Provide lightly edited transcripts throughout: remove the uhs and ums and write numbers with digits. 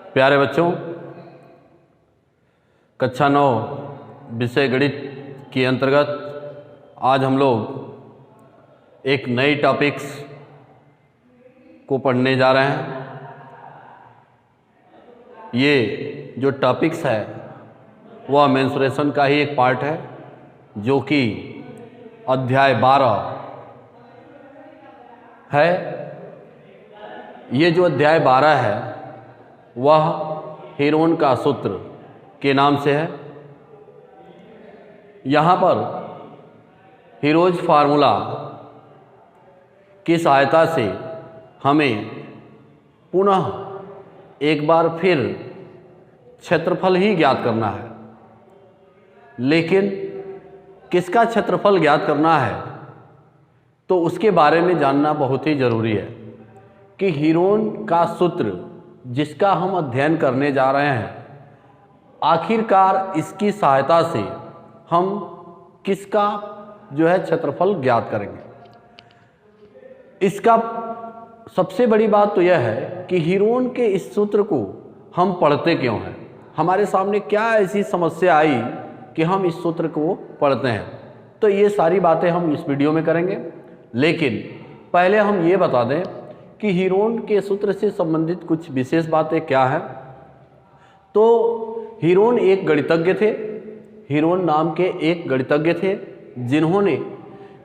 प्यारे बच्चों, कक्षा 9 विषय गणित के अंतर्गत आज हम लोग एक नई टॉपिक्स को पढ़ने जा रहे हैं। ये जो टॉपिक्स है वह मेंसुरेशन का ही एक पार्ट है, जो कि अध्याय 12 है। ये जो अध्याय 12 है वह हीरोन का सूत्र के नाम से है। यहाँ पर हीरोज फार्मूला की सहायता से हमें पुनः एक बार फिर क्षेत्रफल ही ज्ञात करना है। लेकिन किसका क्षेत्रफल ज्ञात करना है तो उसके बारे में जानना बहुत ही ज़रूरी है कि हीरोन का सूत्र जिसका हम अध्ययन करने जा रहे हैं, आखिरकार इसकी सहायता से हम किसका जो है क्षेत्रफल ज्ञात करेंगे। इसका सबसे बड़ी बात तो यह है कि हीरोन के इस सूत्र को हम पढ़ते क्यों हैं, हमारे सामने क्या ऐसी समस्या आई कि हम इस सूत्र को पढ़ते हैं। तो ये सारी बातें हम इस वीडियो में करेंगे। लेकिन पहले हम ये बता दें कि हीरोन के सूत्र से संबंधित कुछ विशेष बातें क्या हैं। तो हीरोन एक गणितज्ञ थे। हीरोन नाम के एक गणितज्ञ थे जिन्होंने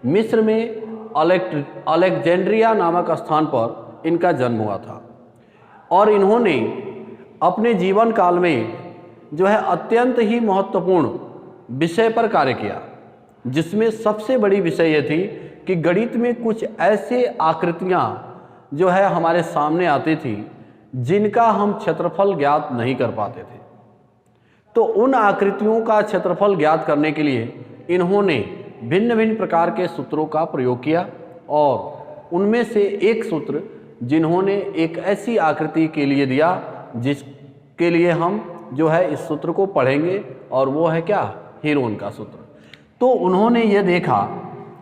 मिस्र में अलेक्जेंड्रिया नामक स्थान पर इनका जन्म हुआ था। और इन्होंने अपने जीवन काल में जो है अत्यंत ही महत्वपूर्ण विषय पर कार्य किया, जिसमें सबसे बड़ी विषय यह थी कि गणित में कुछ ऐसे आकृतियाँ जो है हमारे सामने आती थी जिनका हम क्षेत्रफल ज्ञात नहीं कर पाते थे। तो उन आकृतियों का क्षेत्रफल ज्ञात करने के लिए इन्होंने भिन्न भिन्न प्रकार के सूत्रों का प्रयोग किया, और उनमें से एक सूत्र जिन्होंने एक ऐसी आकृति के लिए दिया जिसके लिए हम जो है इस सूत्र को पढ़ेंगे, और वो है क्या, हीरोन का सूत्र। तो उन्होंने ये देखा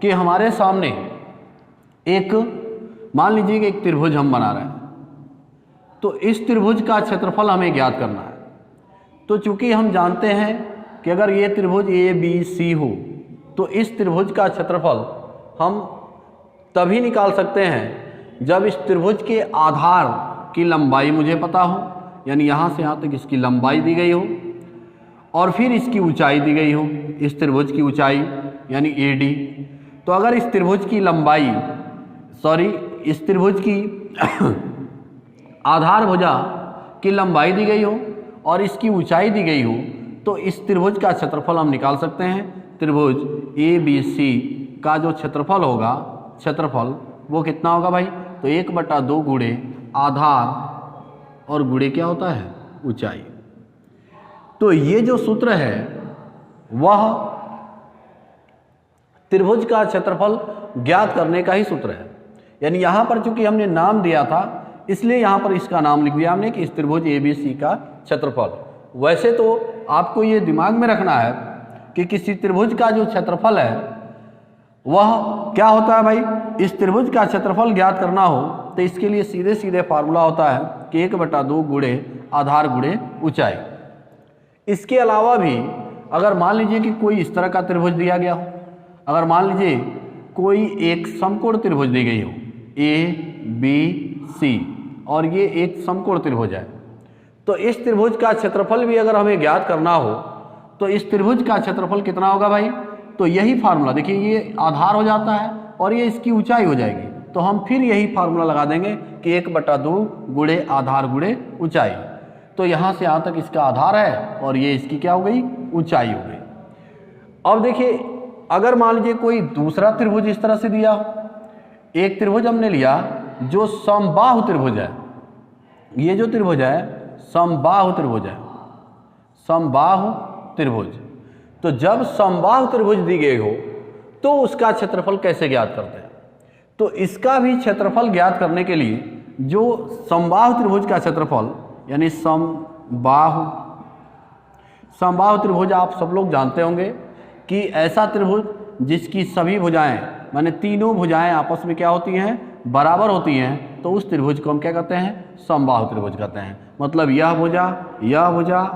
कि हमारे सामने एक, मान लीजिए कि एक त्रिभुज हम बना रहे हैं, तो इस त्रिभुज का क्षेत्रफल हमें ज्ञात करना है। तो चूंकि हम जानते हैं कि अगर ये त्रिभुज ABC हो तो इस त्रिभुज का क्षेत्रफल हम तभी निकाल सकते हैं जब इस त्रिभुज के आधार की लंबाई मुझे पता हो, यानी यहाँ से यहाँ तक इसकी लंबाई दी गई हो, और फिर इसकी ऊंचाई दी गई हो, इस त्रिभुज की ऊंचाई यानी AD। तो अगर इस त्रिभुज की लंबाई इस त्रिभुज की आधार भुजा की लंबाई दी गई हो और इसकी ऊंचाई दी गई हो, तो इस त्रिभुज का क्षेत्रफल हम निकाल सकते हैं। त्रिभुज ABC का जो क्षेत्रफल होगा, वो कितना होगा भाई, तो 1/2 गुणे आधार और गुणे क्या होता है, ऊंचाई। तो ये जो सूत्र है वह त्रिभुज का क्षेत्रफल ज्ञात करने का ही सूत्र है। यानी यहाँ पर चूंकि हमने नाम दिया था इसलिए यहाँ पर इसका नाम लिख दिया हमने कि इस त्रिभुज ABC का क्षेत्रफल। वैसे तो आपको ये दिमाग में रखना है कि किसी त्रिभुज का जो क्षेत्रफल है वह क्या होता है भाई, इस त्रिभुज का क्षेत्रफल ज्ञात करना हो तो इसके लिए सीधे सीधे फार्मूला होता है कि 1/2 गुणे आधार गुणे ऊंचाई। इसके अलावा भी अगर मान लीजिए कि कोई इस तरह का त्रिभुज दिया गया हो, अगर मान लीजिए कोई एक समकोण त्रिभुज दी गई हो ABC, और ये एक समकोण त्रिभुज है, तो इस त्रिभुज का क्षेत्रफल भी अगर हमें ज्ञात करना हो तो इस त्रिभुज का क्षेत्रफल कितना होगा भाई, तो यही फार्मूला, देखिए ये आधार हो जाता है और ये इसकी ऊंचाई हो जाएगी, तो हम फिर यही फार्मूला लगा देंगे कि 1/2 गुणे आधार गुणे ऊंचाई। तो यहाँ से यहाँ तक इसका आधार है और ये इसकी क्या हो गई, ऊंचाई हो गई। अब देखिए अगर मान लीजिए कोई दूसरा त्रिभुज इस तरह से दिया हो, एक त्रिभुज हमने लिया जो समबाहु त्रिभुज है, ये जो त्रिभुज है समबाहु त्रिभुज है, समबाहु त्रिभुज। तो जब समबाहु त्रिभुज दी गई हो तो उसका क्षेत्रफल कैसे ज्ञात करते हैं, तो इसका भी क्षेत्रफल ज्ञात करने के लिए जो समबाहु त्रिभुज का क्षेत्रफल यानी समबाहु त्रिभुज आप सब लोग जानते होंगे कि ऐसा त्रिभुज जिसकी सभी भुजाएं माने तीनों भुजाएं आपस में क्या होती हैं, बराबर होती हैं तो उस त्रिभुज को हम क्या कहते हैं, समबाहु त्रिभुज कहते हैं। मतलब यह भुजा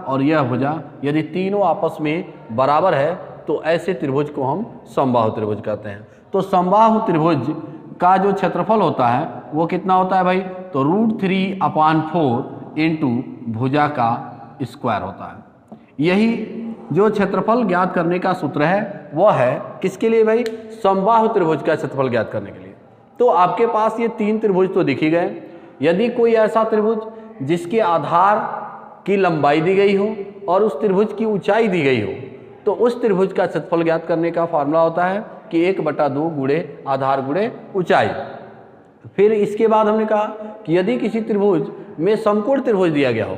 और यह भुजा यदि तीनों आपस में बराबर है तो ऐसे त्रिभुज को हम समबाहु त्रिभुज कहते हैं। तो समबाहु त्रिभुज का जो क्षेत्रफल होता है वो कितना होता है भाई, तो √3/4 इंटू भुजा का स्क्वायर होता है। यही जो क्षेत्रफल ज्ञात करने का सूत्र है वह है किसके लिए भाई, समबाहु त्रिभुज का क्षेत्रफल ज्ञात करने के लिए। तो आपके पास ये 3 त्रिभुज तो दिख ही गए। यदि कोई ऐसा त्रिभुज जिसके आधार की लंबाई दी गई हो और उस त्रिभुज की ऊंचाई दी गई हो तो उस त्रिभुज का क्षेत्रफल ज्ञात करने का फॉर्मूला होता है कि 1/2 गुणे आधार गुणे ऊंचाई। फिर इसके बाद हमने कहा कि यदि किसी त्रिभुज में समकोण त्रिभुज दिया गया हो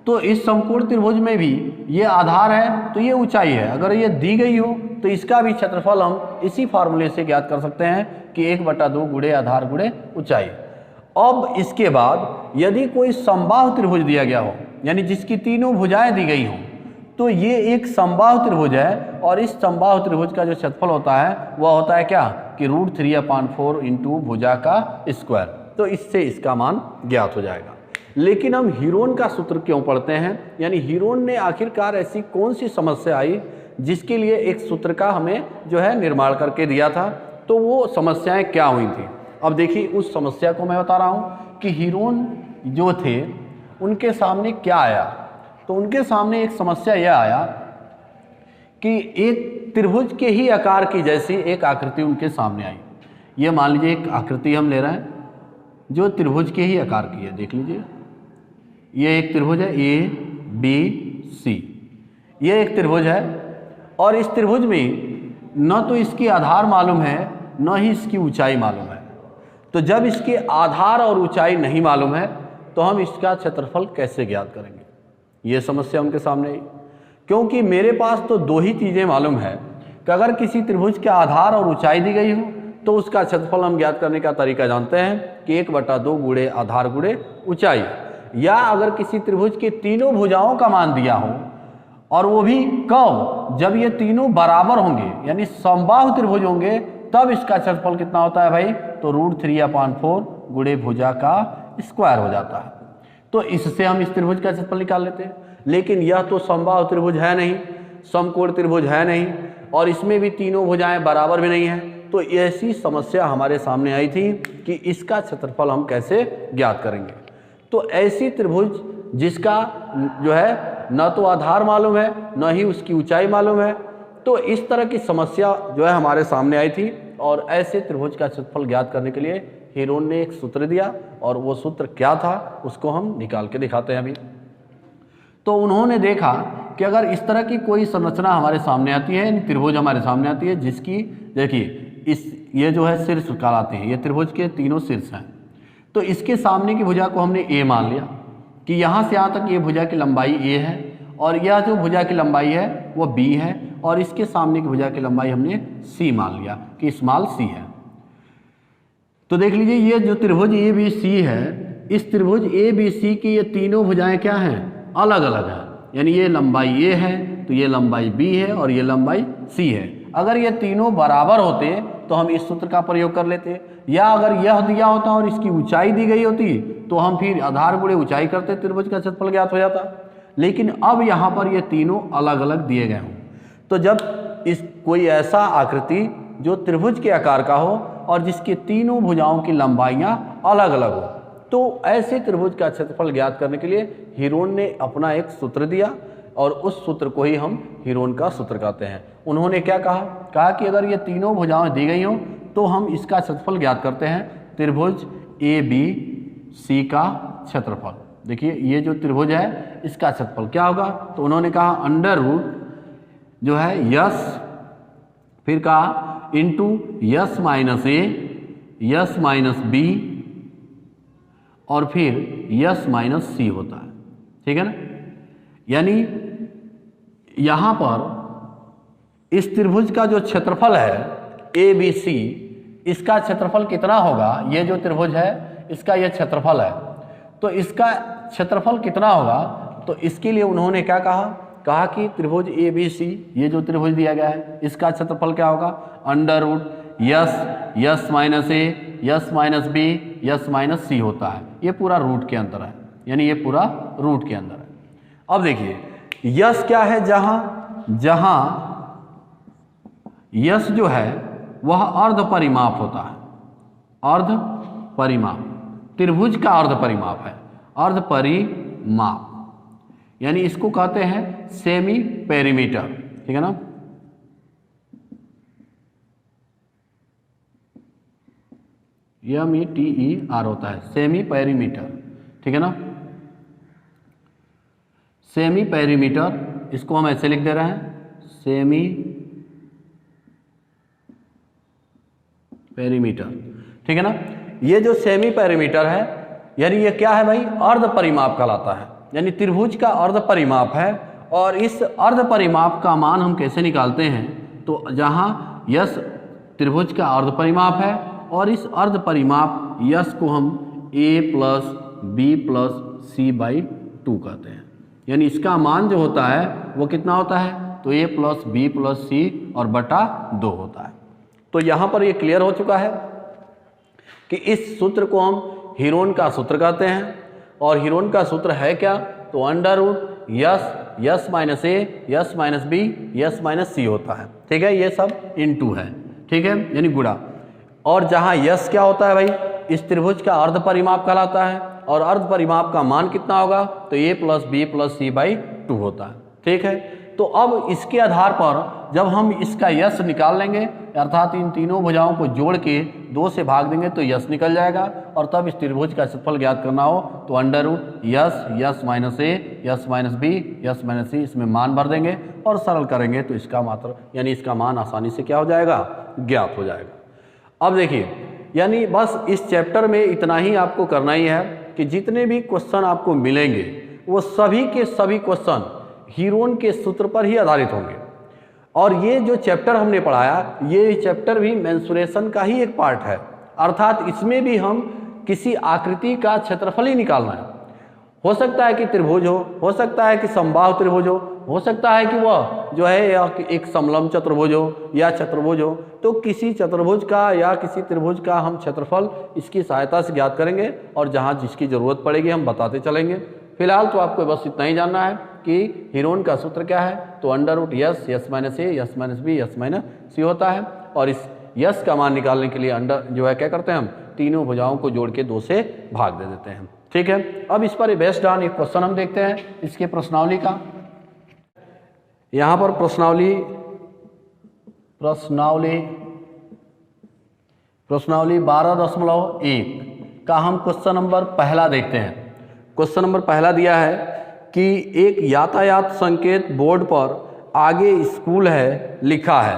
तो इस समकोण त्रिभुज में भी ये आधार है तो ये ऊंचाई है, अगर ये दी गई हो तो इसका भी क्षेत्रफल हम इसी फार्मूले से ज्ञात कर सकते हैं कि 1/2 गुणे आधार गुणे ऊंचाई। अब इसके बाद यदि कोई समबाहु त्रिभुज दिया गया हो यानी जिसकी तीनों भुजाएं दी गई हों तो ये एक समबाहु त्रिभुज है और इस समबाहु त्रिभुज का जो क्षेत्रफल होता है वह होता है क्या कि √3/4 इंटू भुजा का स्क्वायर। तो इससे इसका मान ज्ञात हो जाएगा। लेकिन हम हीरोन का सूत्र क्यों पढ़ते हैं, यानी हीरोन ने आखिरकार ऐसी कौन सी समस्या आई जिसके लिए एक सूत्र का हमें जो है निर्माण करके दिया था, तो वो समस्याएं क्या हुई थी। अब देखिए उस समस्या को मैं बता रहा हूँ कि हीरोन जो थे उनके सामने क्या आया। तो उनके सामने एक समस्या यह आया कि एक त्रिभुज के ही आकार की जैसी एक आकृति उनके सामने आई। ये मान लीजिए एक आकृति हम ले रहे हैं जो त्रिभुज के ही आकार की है। देख लीजिए ये एक त्रिभुज है ABC, ये एक त्रिभुज है और इस त्रिभुज में न तो इसकी आधार मालूम है न ही इसकी ऊंचाई मालूम है। तो जब इसके आधार और ऊंचाई नहीं मालूम है तो हम इसका क्षेत्रफल कैसे ज्ञात करेंगे, ये समस्या उनके सामने आई। क्योंकि मेरे पास तो 2 ही चीज़ें मालूम है कि अगर किसी त्रिभुज के आधार और ऊंचाई दी गई हो तो उसका क्षेत्रफल हम ज्ञात करने का तरीका जानते हैं कि 1/2 गुणे आधार गुणे ऊंचाई। या अगर किसी त्रिभुज के तीनों भुजाओं का मान दिया हो और वो भी कब, जब ये तीनों बराबर होंगे यानी समबाहु त्रिभुज होंगे तब इसका क्षेत्रफल कितना होता है भाई, तो √3/4 गुणे भुजा का स्क्वायर हो जाता है। तो इससे हम इस त्रिभुज का क्षेत्रफल निकाल लेते हैं। लेकिन यह तो समबाहु त्रिभुज है नहीं, समकोण त्रिभुज है नहीं और इसमें भी तीनों भुजाएं बराबर भी नहीं हैं। तो ऐसी समस्या हमारे सामने आई थी कि इसका क्षेत्रफल हम कैसे ज्ञात करेंगे। तो ऐसी त्रिभुज जिसका जो है न तो आधार मालूम है न ही उसकी ऊंचाई मालूम है, तो इस तरह की समस्या जो है हमारे सामने आई थी। और ऐसे त्रिभुज का क्षेत्रफल ज्ञात करने के लिए हीरोन ने एक सूत्र दिया और वो सूत्र क्या था उसको हम निकाल के दिखाते हैं अभी। तो उन्होंने देखा कि अगर इस तरह की कोई संरचना हमारे सामने आती है, त्रिभुज हमारे सामने आती है जिसकी देखिए ये जो है शीर्ष कहलाते हैं, ये त्रिभुज के तीनों शीर्ष हैं। तो इसके सामने की भुजा को हमने A मान लिया कि यहाँ से यहाँ तक ये भुजा की लंबाई A है और यह जो भुजा की लंबाई है वो B है और इसके सामने की भुजा की लंबाई हमने C मान लिया कि स्मॉल c है। तो देख लीजिए ये जो त्रिभुज ABC है, इस त्रिभुज ABC की ये तीनों भुजाएं क्या हैं, अलग अलग हैं। यानी ये लंबाई A है तो ये लंबाई B है और ये लंबाई C है। अगर ये तीनों बराबर होते तो हम इस सूत्र का प्रयोग कर लेते, या अगर यह दिया होता और इसकी ऊंचाई दी गई होती तो हम फिर आधार गुणे ऊंचाई करते, त्रिभुज का क्षेत्रफल ज्ञात हो जाता। लेकिन अब यहाँ पर ये तीनों अलग अलग दिए गए हों। तो जब इस कोई ऐसा आकृति जो त्रिभुज के आकार का हो और जिसके तीनों भुजाओं की लंबाइयाँ अलग अलग हो, तो ऐसे त्रिभुज का क्षेत्रफल ज्ञात करने के लिए हीरोन ने अपना एक सूत्र दिया और उस सूत्र को ही हम हीरोन का सूत्र कहते हैं। उन्होंने क्या कहा कि अगर ये तीनों भुजाएं दी गई हों तो हम इसका क्षेत्रफल ज्ञात करते हैं, त्रिभुज ABC का क्षेत्रफल। देखिए ये जो त्रिभुज है इसका क्षेत्रफल क्या होगा, तो उन्होंने कहा अंडर रूट जो है यस, फिर कहा into yes minus A, s minus B और फिर यस माइनस C होता है। ठीक है ना। यानी यहाँ पर इस त्रिभुज का जो क्षेत्रफल है ABC, इसका क्षेत्रफल कितना होगा, ये जो त्रिभुज है इसका यह क्षेत्रफल है, तो इसका क्षेत्रफल कितना होगा, तो इसके लिए उन्होंने क्या कहा कि त्रिभुज ABC, ये जो त्रिभुज दिया गया है इसका क्षेत्रफल क्या होगा, under root s minus A, s minus b s minus c होता है। ये पूरा रूट के अंदर है, यानी ये पूरा रूट के अंदर है। अब देखिए यस क्या है, जहां यस जो है वह अर्ध परिमाप होता है। अर्ध परिमाप त्रिभुज का अर्ध परिमाप है, अर्ध परिमाप, यानी इसको कहते हैं सेमी पेरीमीटर, ठीक है ना। METER होता है सेमी पेरीमीटर, ठीक है ना। सेमी पेरीमीटर, इसको हम ऐसे लिख दे रहे हैं सेमी पेरीमीटर, ठीक है ना। ये जो सेमी पेरीमीटर है यानी ये क्या है भाई, अर्ध परिमाप कहलाता है, यानी त्रिभुज का अर्ध परिमाप है। और इस अर्ध परिमाप का मान हम कैसे निकालते हैं, तो जहां यस त्रिभुज का अर्ध परिमाप है और इस अर्ध परिमाप यस को हम a plus b plus c by 2 कहते हैं, यानी इसका मान जो होता है वो कितना होता है, तो a प्लस बी प्लस सी और बटा 2 होता है। तो यहाँ पर ये क्लियर हो चुका है कि इस सूत्र को हम हीरोन का सूत्र कहते हैं। और हीरोन का सूत्र है क्या, तो under root s minus a s minus b s minus c होता है, ठीक है। ये सब इनटू है, ठीक है, यानी गुणा। और जहाँ यस क्या होता है भाई, इस त्रिभुज का अर्ध परिमाप कहलाता है और अर्ध परिमाप का मान कितना होगा, तो a plus b plus c by 2 होता है, ठीक है। तो अब इसके आधार पर जब हम इसका यस निकाल लेंगे, अर्थात इन तीनों भुजाओं को जोड़ के 2 से भाग देंगे तो यस निकल जाएगा। और तब इस त्रिभुज का क्षेत्रफल ज्ञात करना हो तो under root s minus a s minus b s minus c, इसमें मान भर देंगे और सरल करेंगे तो इसका मात्र यानी इसका मान आसानी से क्या हो जाएगा, ज्ञात हो जाएगा। अब देखिए, यानी बस इस चैप्टर में इतना ही आपको करना ही है कि जितने भी क्वेश्चन आपको मिलेंगे वो सभी के सभी क्वेश्चन हीरोन के सूत्र पर ही आधारित होंगे। और ये जो चैप्टर हमने पढ़ाया, ये चैप्टर भी मेंसुरेशन का ही एक पार्ट है, अर्थात इसमें भी हम किसी आकृति का क्षेत्रफल ही निकालना है। हो सकता है कि त्रिभुज हो सकता है कि समबाहु त्रिभुज हो सकता है कि वह जो है एक समलंब चतुर्भुज हो या चतुर्भुज हो। तो किसी चतुर्भुज का या किसी त्रिभुज का हम क्षेत्रफल इसकी सहायता से ज्ञात करेंगे और जहाँ जिसकी ज़रूरत पड़ेगी हम बताते चलेंगे। फिलहाल तो आपको बस इतना ही जानना है कि हीरोन का सूत्र क्या है, तो under root s minus a s minus b s minus c होता है। और इस यस का मान निकालने के लिए अंडर जो है क्या करते हैं, हम तीनों भुजाओं को जोड़ के 2 से भाग दे देते हैं, ठीक है। अब इस पर बेस्ड ऑन एक क्वेश्चन हम देखते हैं इसके प्रश्नावली का। यहाँ पर प्रश्नावली 12.1 का हम क्वेश्चन नंबर पहला देखते हैं। क्वेश्चन नंबर पहला दिया है कि एक यातायात संकेत बोर्ड पर आगे स्कूल है लिखा है।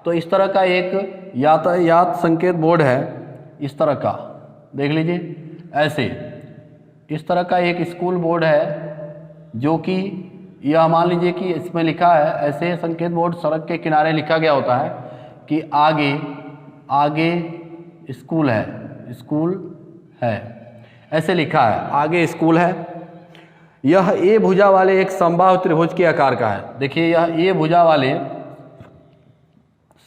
तो इस तरह का एक यातायात संकेत बोर्ड है, इस तरह का देख लीजिए, ऐसे इस तरह का एक स्कूल बोर्ड है जो कि यह मान लीजिए कि इसमें लिखा है, ऐसे संकेत बोर्ड सड़क के किनारे लिखा गया होता है कि आगे स्कूल है, ऐसे लिखा है आगे स्कूल है। यह ए भुजा वाले एक समबाहु त्रिभुज के आकार का है। देखिए यह ए भुजा वाले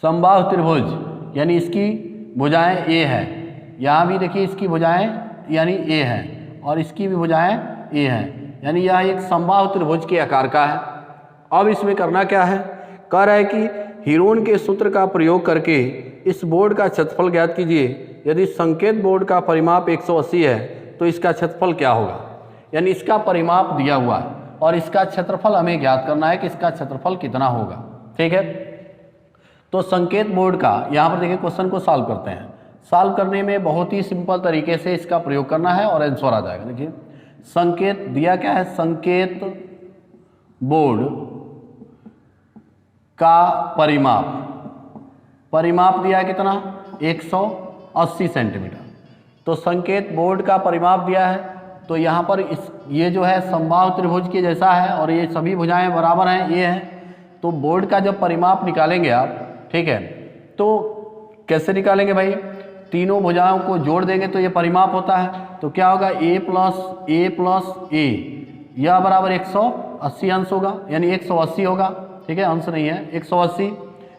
समबाहु त्रिभुज यानी इसकी भुजाएं ए है, यहाँ भी देखिए इसकी भुजाएं यानी ए हैं और इसकी भी भुजाएं ए हैं, यानी यह एक समबाहु त्रिभुज के आकार का है। अब इसमें करना क्या है, कह रहा है कि हीरोन के सूत्र का प्रयोग करके इस बोर्ड का क्षेत्रफल ज्ञात कीजिए। यदि संकेत बोर्ड का परिमाप 180 है तो इसका क्षेत्रफल क्या होगा, यानी इसका परिमाप दिया हुआ है और इसका क्षेत्रफल हमें ज्ञात करना है कि इसका क्षेत्रफल कितना होगा, ठीक है। तो संकेत बोर्ड का यहाँ पर देखिए क्वेश्चन को सॉल्व करते हैं। सॉल्व करने में बहुत ही सिंपल तरीके से इसका प्रयोग करना है और आंसर आ जाएगा। देखिए संकेत दिया क्या है, संकेत बोर्ड का परिमाप दिया है कितना, 180 सेंटीमीटर। तो संकेत बोर्ड का परिमाप दिया है, तो यहाँ पर ये जो है समबाहु त्रिभुज के जैसा है और ये सभी भुजाएं बराबर हैं, ये है। तो बोर्ड का जब परिमाप निकालेंगे आप, ठीक है, तो कैसे निकालेंगे भाई, तीनों भुजाओं को जोड़ देंगे तो ये परिमाप होता है। तो क्या होगा, ए प्लस ए यह बराबर 180 अंश होगा, यानी 180 होगा, ठीक है, अंश नहीं है 180।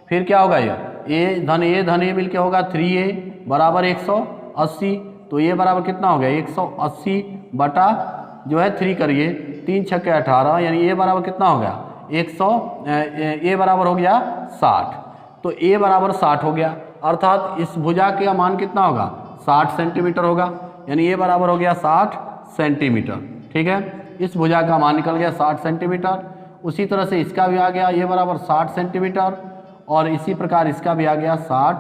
फिर क्या होगा, यह ए धन ए मिलके होगा 3a बराबर 180 80, तो ये बराबर कितना हो गया 180 बटा जो है 3 करिए, 3 छक्के 18, यानी ये बराबर कितना हो गया 100, ये बराबर हो गया 60। तो ए बराबर 60 हो गया, अर्थात इस भुजा का मान कितना होगा 60 सेंटीमीटर होगा, यानी ये बराबर हो गया 60 सेंटीमीटर। ठीक है, इस भुजा का मान निकल गया 60 सेंटीमीटर। उसी तरह से इसका भी आ गया, ये बराबर 60 सेंटीमीटर, और इसी प्रकार इसका भी आ गया 60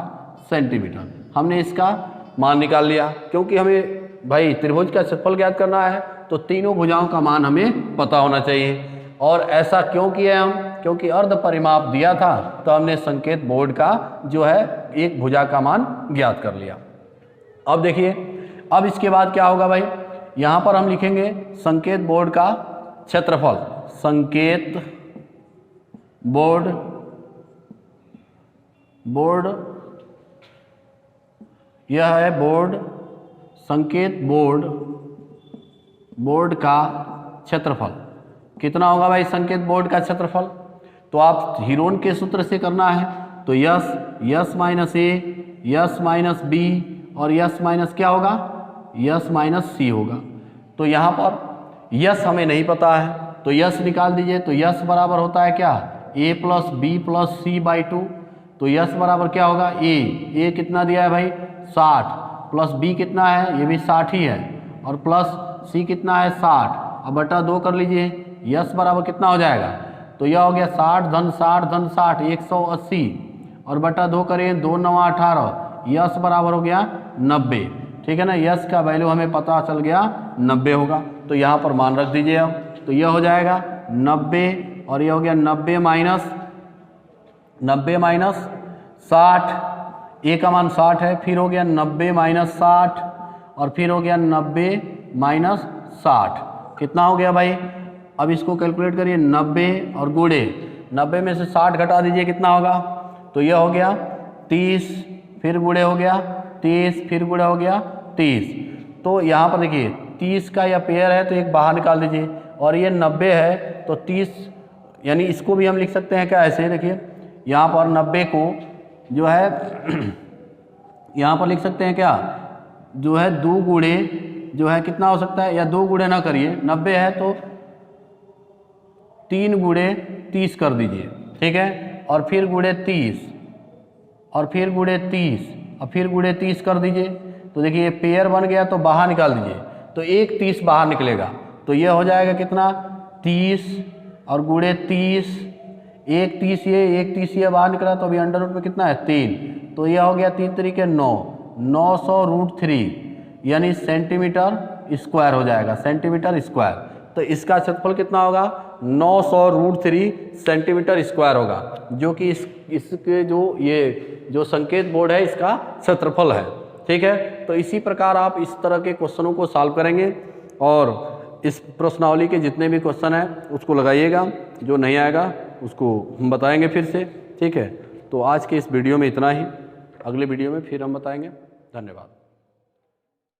सेंटीमीटर। हमने इसका मान निकाल लिया, क्योंकि हमें भाई त्रिभुज का क्षेत्रफल ज्ञात करना है तो तीनों भुजाओं का मान हमें पता होना चाहिए। और ऐसा क्यों किया हम, क्योंकि अर्ध परिमाप दिया था तो हमने संकेत बोर्ड का जो है एक भुजा का मान ज्ञात कर लिया। अब देखिए, अब इसके बाद क्या होगा भाई, यहाँ पर हम लिखेंगे संकेत बोर्ड का क्षेत्रफल। संकेत बोर्ड यह है बोर्ड, संकेत बोर्ड का क्षेत्रफल कितना होगा भाई। संकेत बोर्ड का क्षेत्रफल तो आप हीरोन के सूत्र से करना है, तो yes minus a, s minus B, और यस माइनस क्या होगा, यस माइनस सी होगा। तो यहाँ पर यस हमें नहीं पता है तो यस निकाल दीजिए। तो यस बराबर होता है क्या, a plus b plus c by 2। तो यस बराबर क्या होगा, ए कितना दिया है भाई 60, प्लस बी कितना है, ये भी 60 ही है, और प्लस सी कितना है 60। अब बटा 2 कर लीजिए, यस बराबर कितना हो जाएगा, तो यह हो गया 60 धन 60 धन 60 180, और बटा 2 करें 2 9 18, यस बराबर हो गया 90। ठीक है ना, यस का वैल्यू हमें पता चल गया 90 होगा। तो यहाँ पर मान रख दीजिए अब, तो यह हो जाएगा 90, और यह हो गया 90 माइनस 60, ए का मान 60 है, फिर हो गया 90 माइनस 60, और फिर हो गया 90 माइनस 60, कितना हो गया भाई। अब इसको कैलकुलेट करिए, 90 और गुणे 90 में से 60 घटा दीजिए, कितना होगा, तो यह हो गया 30, फिर गुणे हो गया 30, फिर गुणे हो गया 30। तो यहाँ पर देखिए 30 का यह पेयर है तो एक बाहर निकाल दीजिए, और ये 90 है तो 30, यानी इसको भी हम लिख सकते हैं क्या, ऐसे देखिए यहाँ पर 90 को जो है यहाँ पर लिख सकते हैं क्या, जो है 2 गुणे जो है कितना हो सकता है, या 2 गुणे ना करिए, 90 है तो 3 गुणे 30 कर दीजिए। ठीक है, और फिर गुणे 30, और फिर गुणे 30, और फिर गुणे 30 कर दीजिए। तो देखिए ये पेयर बन गया, तो बाहर निकाल दीजिए, तो एक 30 बाहर निकलेगा, तो ये हो जाएगा कितना 30, और गुणे 30, एक 30 ये बाहर निकला, तो अभी अंडर रूट में कितना है 3, तो यह हो गया 3 तरीके 900√3, यानी सेंटीमीटर स्क्वायर हो जाएगा, सेंटीमीटर स्क्वायर। तो इसका क्षेत्रफल कितना होगा 900√3 सेंटीमीटर स्क्वायर होगा, जो कि इसके जो संकेत बोर्ड है इसका क्षेत्रफल है। ठीक है, तो इसी प्रकार आप इस तरह के क्वेश्चनों को सॉल्व करेंगे, और इस प्रश्नावली के जितने भी क्वेश्चन हैं उसको लगाइएगा, जो नहीं आएगा उसको हम बताएंगे फिर से। ठीक है, तो आज के इस वीडियो में इतना ही, अगले वीडियो में फिर हम बताएंगे। धन्यवाद।